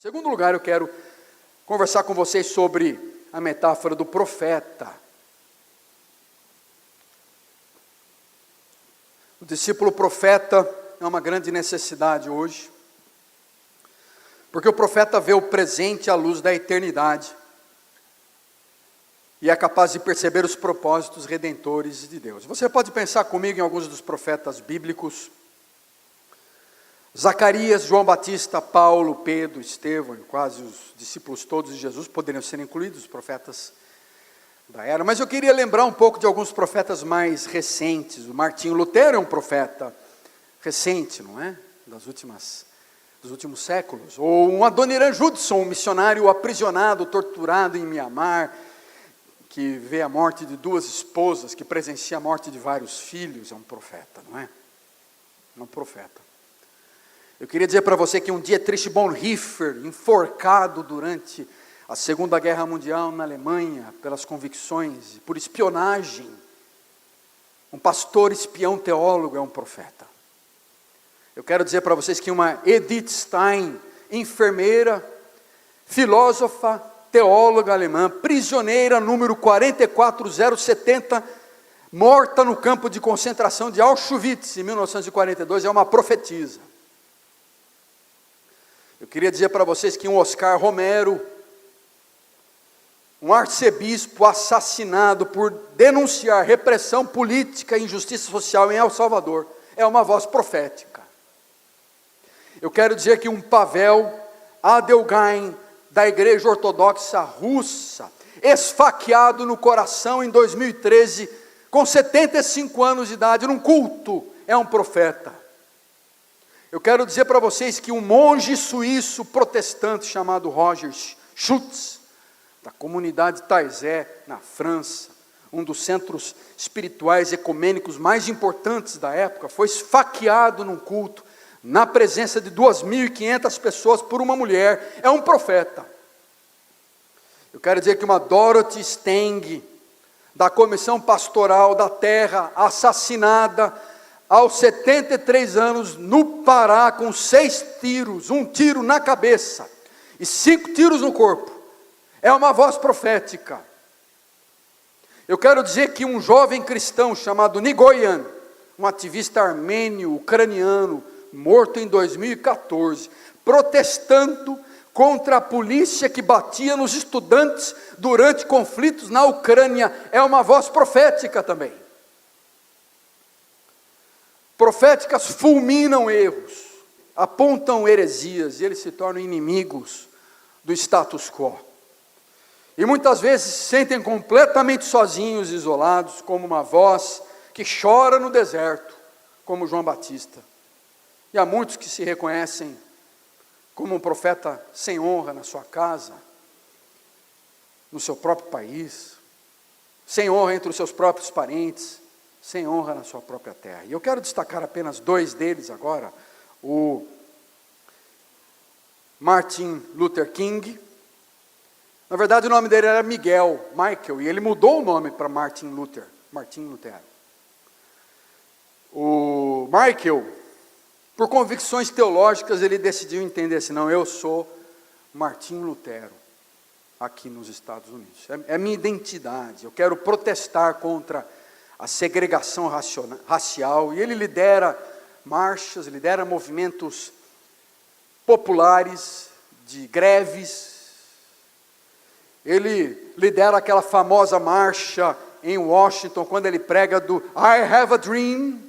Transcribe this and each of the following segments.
Em segundo lugar, eu quero conversar com vocês sobre a metáfora do profeta. O discípulo profeta é uma grande necessidade hoje, porque o profeta vê o presente à luz da eternidade e é capaz de perceber os propósitos redentores de Deus. Você pode pensar comigo em alguns dos profetas bíblicos: Zacarias, João Batista, Paulo, Pedro, Estevão, quase os discípulos todos de Jesus poderiam ser incluídos, os profetas da era. Mas eu queria lembrar um pouco de alguns profetas mais recentes. O Martinho Lutero é um profeta recente, não é? Dos últimos séculos. Ou um Adoniran Judson, um missionário aprisionado, torturado em Mianmar, que vê a morte de 2 esposas, que presencia a morte de vários filhos. É um profeta, não é? É um profeta. Eu queria dizer para você que um Dietrich Bonhoeffer, enforcado durante a Segunda Guerra Mundial na Alemanha, pelas convicções, por espionagem, um pastor espião teólogo é um profeta. Eu quero dizer para vocês que uma Edith Stein, enfermeira, filósofa, teóloga alemã, prisioneira número 44070, morta no campo de concentração de Auschwitz em 1942, é uma profetisa. Eu queria dizer para vocês que um Oscar Romero, um arcebispo assassinado por denunciar repressão política e injustiça social em El Salvador, é uma voz profética. Eu quero dizer que um Pavel Adelgain, da Igreja Ortodoxa Russa, esfaqueado no coração em 2013, com 75 anos de idade, num culto, é um profeta. Eu quero dizer para vocês que um monge suíço protestante chamado Roger Schutz, da comunidade Taizé, na França, um dos centros espirituais ecumênicos mais importantes da época, foi esfaqueado num culto, na presença de 2.500 pessoas por uma mulher. É um profeta. Eu quero dizer que uma Dorothy Steng, da Comissão Pastoral da Terra, assassinada aos 73 anos no Pará, com 6 tiros, 1 tiro na cabeça e 5 tiros no corpo, é uma voz profética. Eu quero dizer que um jovem cristão chamado Nigoyan, um ativista armênio, ucraniano, morto em 2014, protestando contra a polícia que batia nos estudantes durante conflitos na Ucrânia, é uma voz profética também. Proféticas fulminam erros, apontam heresias, e eles se tornam inimigos do status quo. E muitas vezes se sentem completamente sozinhos, isolados, como uma voz que chora no deserto, como João Batista. E há muitos que se reconhecem como um profeta sem honra na sua casa, no seu próprio país, sem honra entre os seus próprios parentes, sem honra na sua própria terra. E eu quero destacar apenas 2 deles agora: o Martin Luther King. Na verdade o nome dele era Michael, e ele mudou o nome para Martin Lutero. O Michael, por convicções teológicas, ele decidiu entender assim: não, eu sou Martin Lutero aqui nos Estados Unidos, é minha identidade, eu quero protestar contra a segregação racial, e ele lidera marchas, lidera movimentos populares de greves. Ele lidera aquela famosa marcha em Washington, quando ele prega do I have a dream.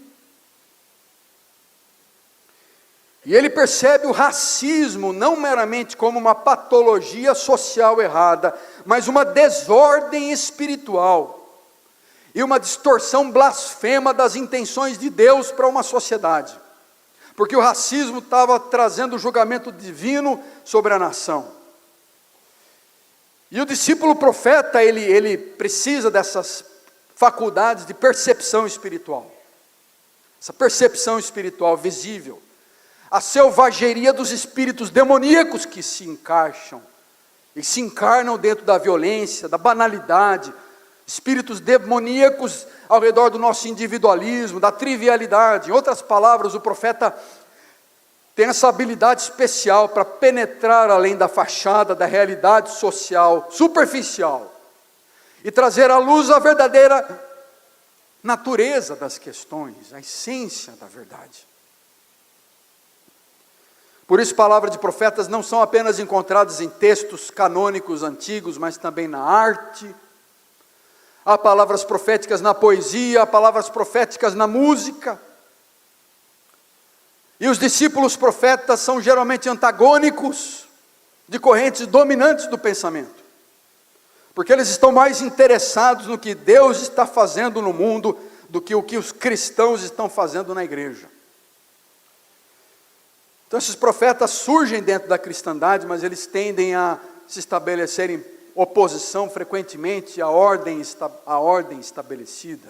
E ele percebe o racismo não meramente como uma patologia social errada, mas uma desordem espiritual e uma distorção blasfema das intenções de Deus para uma sociedade, porque o racismo estava trazendo o julgamento divino sobre a nação. E o discípulo profeta, ele precisa dessas faculdades de percepção espiritual, essa percepção espiritual visível, a selvageria dos espíritos demoníacos que se encaixam e se encarnam dentro da violência, da banalidade, espíritos demoníacos ao redor do nosso individualismo, da trivialidade. Em outras palavras, o profeta tem essa habilidade especial para penetrar além da fachada, da realidade social superficial e trazer à luz a verdadeira natureza das questões, a essência da verdade. Por isso, palavras de profetas não são apenas encontradas em textos canônicos antigos, mas também na arte. Há palavras proféticas na poesia, há palavras proféticas na música. E os discípulos profetas são geralmente antagônicos de correntes dominantes do pensamento, porque eles estão mais interessados no que Deus está fazendo no mundo do que o que os cristãos estão fazendo na igreja. Então esses profetas surgem dentro da cristandade, mas eles tendem a se estabelecer em oposição frequentemente à ordem estabelecida.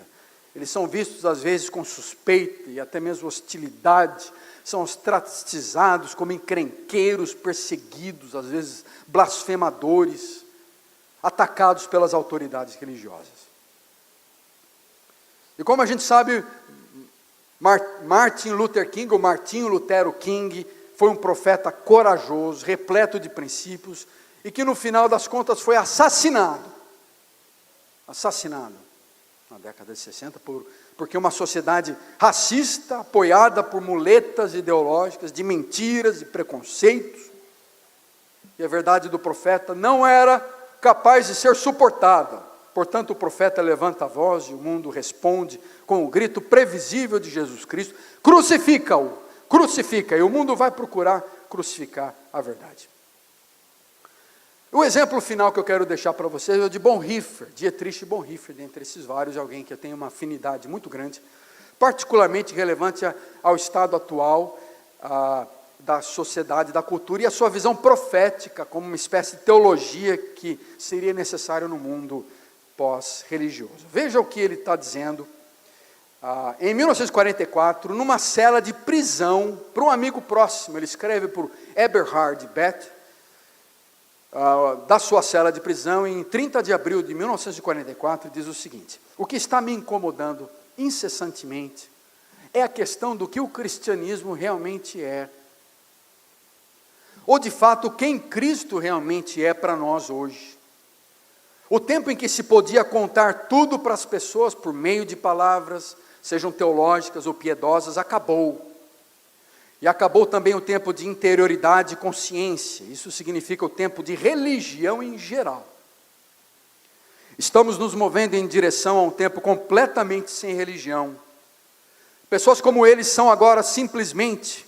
Eles são vistos às vezes com suspeita e até mesmo hostilidade, são ostracizados como encrenqueiros, perseguidos, às vezes blasfemadores, atacados pelas autoridades religiosas. E como a gente sabe, Martin Luther King, ou Martinho Lutero King, foi um profeta corajoso, repleto de princípios, e que no final das contas foi assassinado na década de 60, porque uma sociedade racista, apoiada por muletas ideológicas, de mentiras e preconceitos, e a verdade do profeta não era capaz de ser suportada. Portanto, o profeta levanta a voz e o mundo responde com o grito previsível de Jesus Cristo: crucifica-o, crucifica, e o mundo vai procurar crucificar a verdade. O exemplo final que eu quero deixar para vocês é o de Bonhoeffer, Dietrich Bonhoeffer, dentre esses vários, alguém que eu tenho uma afinidade muito grande, particularmente relevante ao estado atual da sociedade, da cultura, e a sua visão profética, como uma espécie de teologia que seria necessário no mundo pós-religioso. Veja o que ele está dizendo. Em 1944, numa cela de prisão, para um amigo próximo, ele escreve por Eberhard Beth, da sua cela de prisão, em 30 de abril de 1944, diz o seguinte: o que está me incomodando incessantemente é a questão do que o cristianismo realmente é, ou de fato quem Cristo realmente é para nós hoje. O tempo em que se podia contar tudo para as pessoas por meio de palavras, sejam teológicas ou piedosas, acabou. E acabou também o tempo de interioridade e consciência. Isso significa o tempo de religião em geral. Estamos nos movendo em direção a um tempo completamente sem religião. Pessoas como eles são agora simplesmente,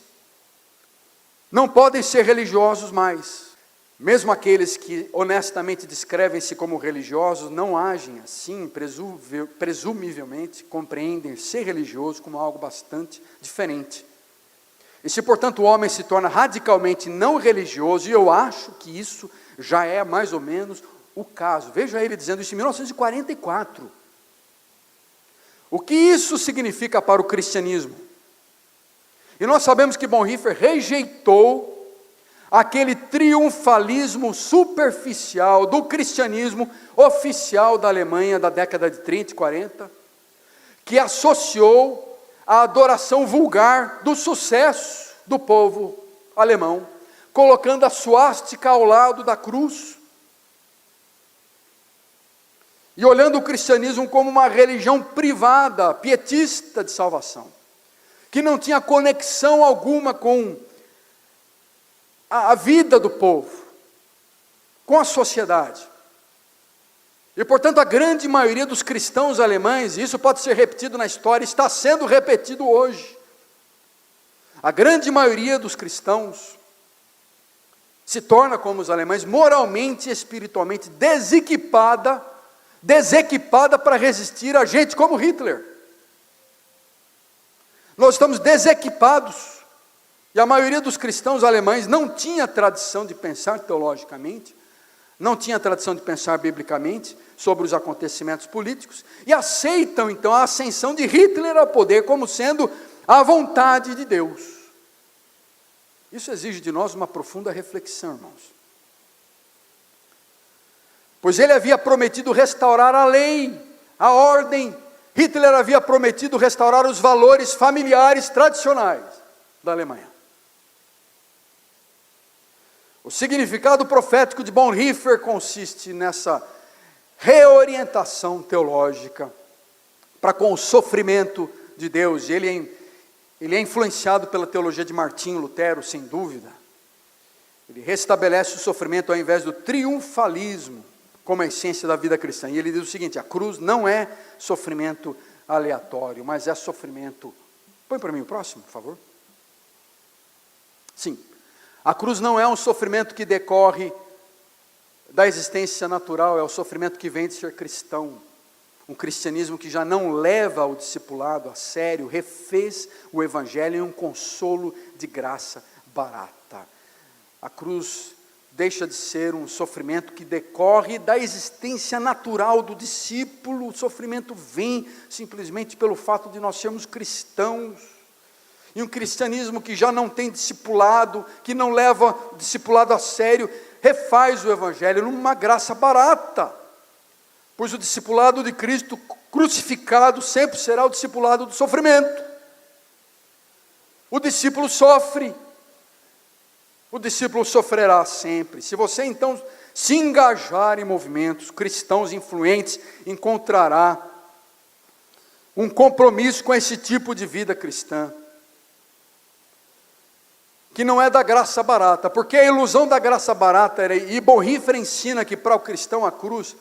não podem ser religiosos mais. Mesmo aqueles que honestamente descrevem-se como religiosos, não agem assim, presumivelmente compreendem ser religioso como algo bastante diferente. E se, portanto, o homem se torna radicalmente não religioso, e eu acho que isso já é mais ou menos o caso. Veja ele dizendo isso em 1944. O que isso significa para o cristianismo? E nós sabemos que Bonhoeffer rejeitou aquele triunfalismo superficial do cristianismo oficial da Alemanha da década de 30 e 40, que associou a adoração vulgar do sucesso do povo alemão, colocando a suástica ao lado da cruz, e olhando o cristianismo como uma religião privada, pietista de salvação, que não tinha conexão alguma com a vida do povo, com a sociedade. E, portanto, a grande maioria dos cristãos alemães, e isso pode ser repetido na história, está sendo repetido hoje. A grande maioria dos cristãos se torna, como os alemães, moralmente e espiritualmente desequipada para resistir a gente como Hitler. Nós estamos desequipados. E a maioria dos cristãos alemães não tinha tradição de pensar teologicamente, não tinha tradição de pensar biblicamente sobre os acontecimentos políticos, e aceitam então a ascensão de Hitler ao poder como sendo a vontade de Deus. Isso exige de nós uma profunda reflexão, irmãos. Pois ele havia prometido restaurar a lei, a ordem. Hitler havia prometido restaurar os valores familiares tradicionais da Alemanha. O significado profético de Bonhoeffer consiste nessa reorientação teológica para com o sofrimento de Deus. Ele é influenciado pela teologia de Martinho Lutero, sem dúvida. Ele restabelece o sofrimento ao invés do triunfalismo como a essência da vida cristã. E ele diz o seguinte: a cruz não é sofrimento aleatório, mas é sofrimento... Põe para mim o próximo, por favor. Sim. A cruz não é um sofrimento que decorre da existência natural, é o sofrimento que vem de ser cristão. Um cristianismo que já não leva o discipulado a sério, refez o evangelho em um consolo de graça barata. A cruz deixa de ser um sofrimento que decorre da existência natural do discípulo. O sofrimento vem simplesmente pelo fato de nós sermos cristãos. E um cristianismo que já não tem discipulado, que não leva o discipulado a sério, refaz o evangelho numa graça barata. Pois o discipulado de Cristo crucificado sempre será o discipulado do sofrimento. O discípulo sofre. O discípulo sofrerá sempre. Se você então se engajar em movimentos cristãos influentes, encontrará um compromisso com esse tipo de vida cristã, que não é da graça barata, porque a ilusão da graça barata, e Bonhoeffer ensina que para o cristão a cruz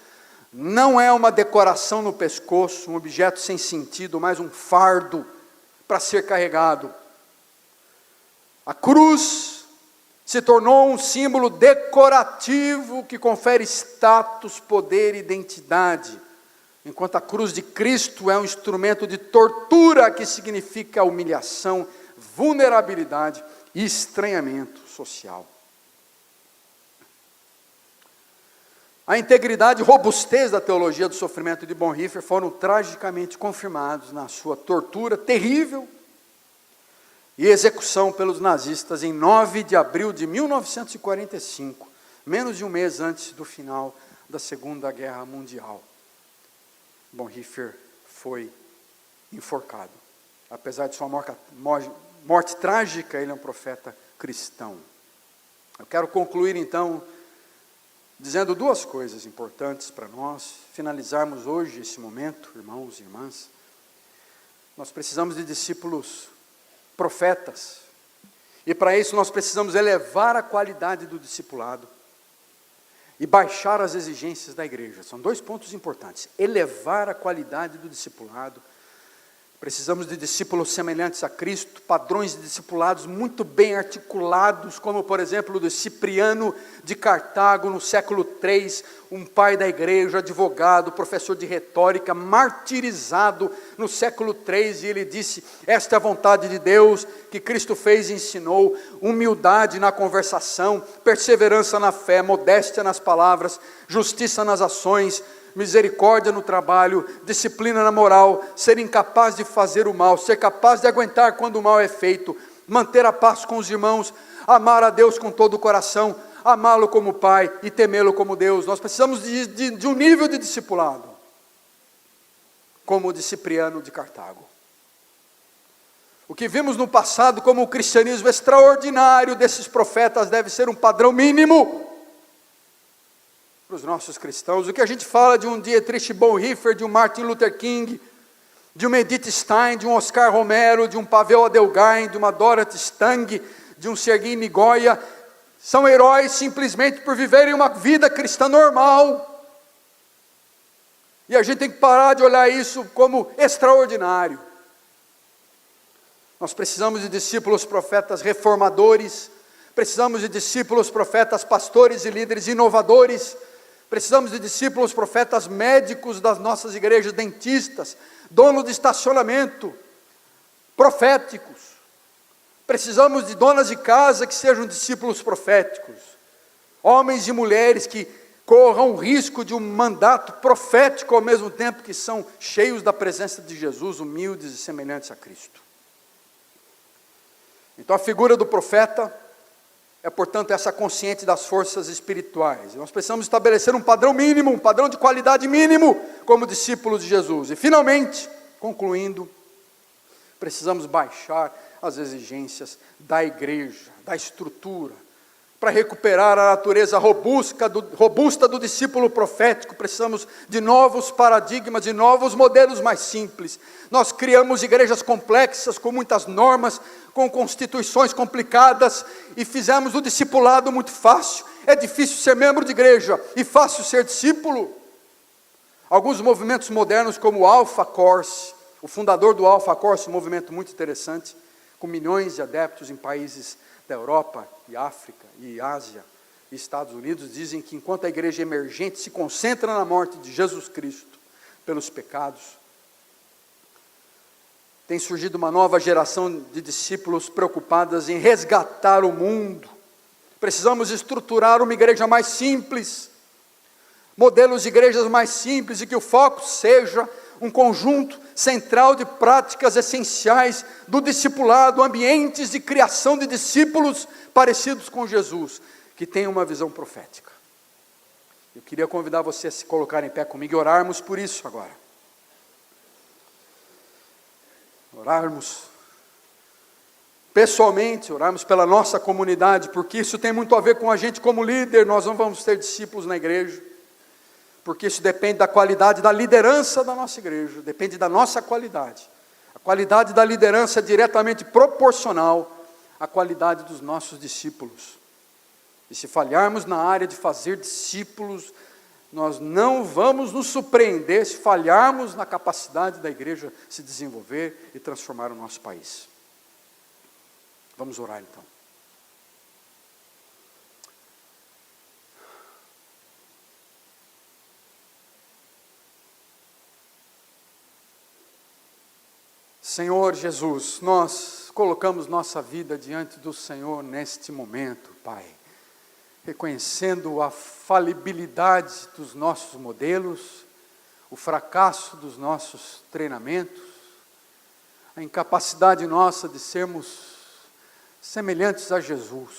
não é uma decoração no pescoço, um objeto sem sentido, mas um fardo para ser carregado. A cruz se tornou um símbolo decorativo que confere status, poder e identidade, enquanto a cruz de Cristo é um instrumento de tortura que significa humilhação, vulnerabilidade e estranhamento social. A integridade e robustez da teologia do sofrimento de Bonhoeffer foram tragicamente confirmados na sua tortura terrível e execução pelos nazistas em 9 de abril de 1945, menos de um mês antes do final da Segunda Guerra Mundial. Bonhoeffer foi enforcado. Apesar de sua morte trágica, ele é um profeta cristão. Eu quero concluir então dizendo duas coisas importantes para nós finalizarmos hoje esse momento, irmãos e irmãs. Nós precisamos de discípulos profetas, e para isso nós precisamos elevar a qualidade do discipulado e baixar as exigências da igreja. São dois pontos importantes: elevar a qualidade do discipulado. Precisamos de discípulos semelhantes a Cristo, padrões de discipulados muito bem articulados, como por exemplo o de Cipriano de Cartago no século III, um pai da igreja, advogado, professor de retórica, martirizado no século III, e ele disse: esta é a vontade de Deus que Cristo fez e ensinou: humildade na conversação, perseverança na fé, modéstia nas palavras, justiça nas ações, misericórdia no trabalho, disciplina na moral, ser incapaz de fazer o mal, ser capaz de aguentar quando o mal é feito, manter a paz com os irmãos, amar a Deus com todo o coração, amá-lo como Pai e temê-lo como Deus. Nós precisamos de um nível de discipulado, como o de Cipriano de Cartago. O que vimos no passado como o cristianismo extraordinário desses profetas deve ser um padrão mínimo para os nossos cristãos. O que a gente fala de um Dietrich Bonhoeffer, de um Martin Luther King, de um Edith Stein, de um Oscar Romero, de um Pavel Adelgain, de uma Dorothy Stang, de um Sergei Nigoya, são heróis simplesmente por viverem uma vida cristã normal. E a gente tem que parar de olhar isso como extraordinário. Nós precisamos de discípulos profetas reformadores, precisamos de discípulos profetas pastores e líderes inovadores, precisamos de discípulos profetas médicos das nossas igrejas, dentistas, donos de estacionamento, proféticos. Precisamos de donas de casa que sejam discípulos proféticos, homens e mulheres que corram o risco de um mandato profético ao mesmo tempo que são cheios da presença de Jesus, humildes e semelhantes a Cristo. Então a figura do profeta é, portanto, essa consciente das forças espirituais. Nós precisamos estabelecer um padrão mínimo, um padrão de qualidade mínimo, como discípulos de Jesus. E, finalmente, concluindo, precisamos baixar as exigências da igreja, da estrutura, para recuperar a natureza robusta do discípulo profético, precisamos de novos paradigmas, de novos modelos mais simples. Nós criamos igrejas complexas, com muitas normas, com constituições complicadas, e fizemos o discipulado muito fácil. É difícil ser membro de igreja e fácil ser discípulo. Alguns movimentos modernos, como o Alpha Course, o fundador do Alpha Course, um movimento muito interessante, com milhões de adeptos em países da Europa e África e Ásia e Estados Unidos, dizem que enquanto a igreja emergente se concentra na morte de Jesus Cristo pelos pecados, tem surgido uma nova geração de discípulos preocupadas em resgatar o mundo. Precisamos estruturar uma igreja mais simples, modelos de igrejas mais simples, e que o foco seja um conjunto central de práticas essenciais do discipulado, ambientes de criação de discípulos parecidos com Jesus, que tenham uma visão profética. Eu queria convidar você a se colocar em pé comigo e orarmos por isso agora. Orarmos pessoalmente, orarmos pela nossa comunidade, porque isso tem muito a ver com a gente como líder. Nós não vamos ter discípulos na igreja, porque isso depende da qualidade da liderança da nossa igreja, depende da nossa qualidade. A qualidade da liderança é diretamente proporcional à qualidade dos nossos discípulos. E se falharmos na área de fazer discípulos, nós não vamos nos surpreender se falharmos na capacidade da igreja se desenvolver e transformar o nosso país. Vamos orar então. Senhor Jesus, nós colocamos nossa vida diante do Senhor neste momento, Pai, reconhecendo a falibilidade dos nossos modelos, o fracasso dos nossos treinamentos, a incapacidade nossa de sermos semelhantes a Jesus,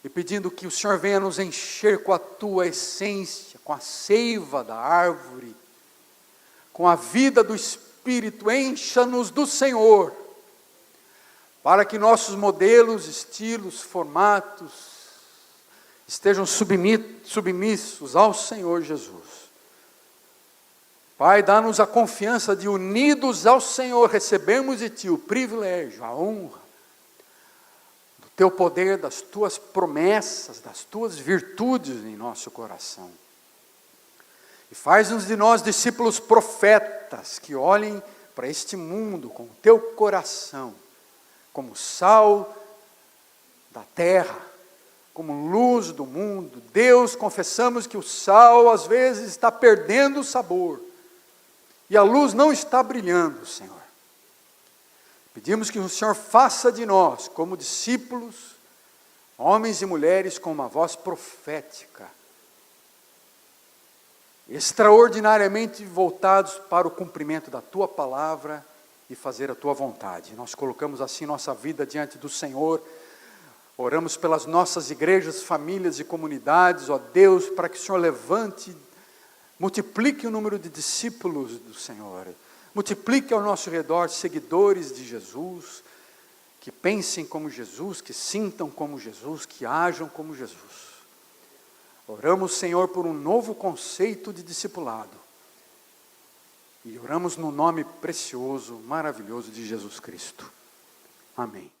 e pedindo que o Senhor venha nos encher com a Tua essência, com a seiva da árvore, com a vida do Espírito, encha-nos do Senhor, para que nossos modelos, estilos, formatos, estejam submissos ao Senhor Jesus. Pai, dá-nos a confiança de, unidos ao Senhor, recebemos de Ti o privilégio, a honra, do Teu poder, das Tuas promessas, das Tuas virtudes em nosso coração. E faz-nos de nós discípulos profetas, que olhem para este mundo com o Teu coração, como sal da terra, como luz do mundo. Deus, confessamos que o sal às vezes está perdendo o sabor, e a luz não está brilhando, Senhor. Pedimos que o Senhor faça de nós, como discípulos, homens e mulheres com uma voz profética, extraordinariamente voltados para o cumprimento da Tua palavra e fazer a Tua vontade. Nós colocamos assim nossa vida diante do Senhor, oramos pelas nossas igrejas, famílias e comunidades, ó Deus, para que o Senhor levante, multiplique o número de discípulos do Senhor, multiplique ao nosso redor seguidores de Jesus, que pensem como Jesus, que sintam como Jesus, que ajam como Jesus. Oramos, Senhor, por um novo conceito de discipulado. E oramos no nome precioso, maravilhoso de Jesus Cristo. Amém.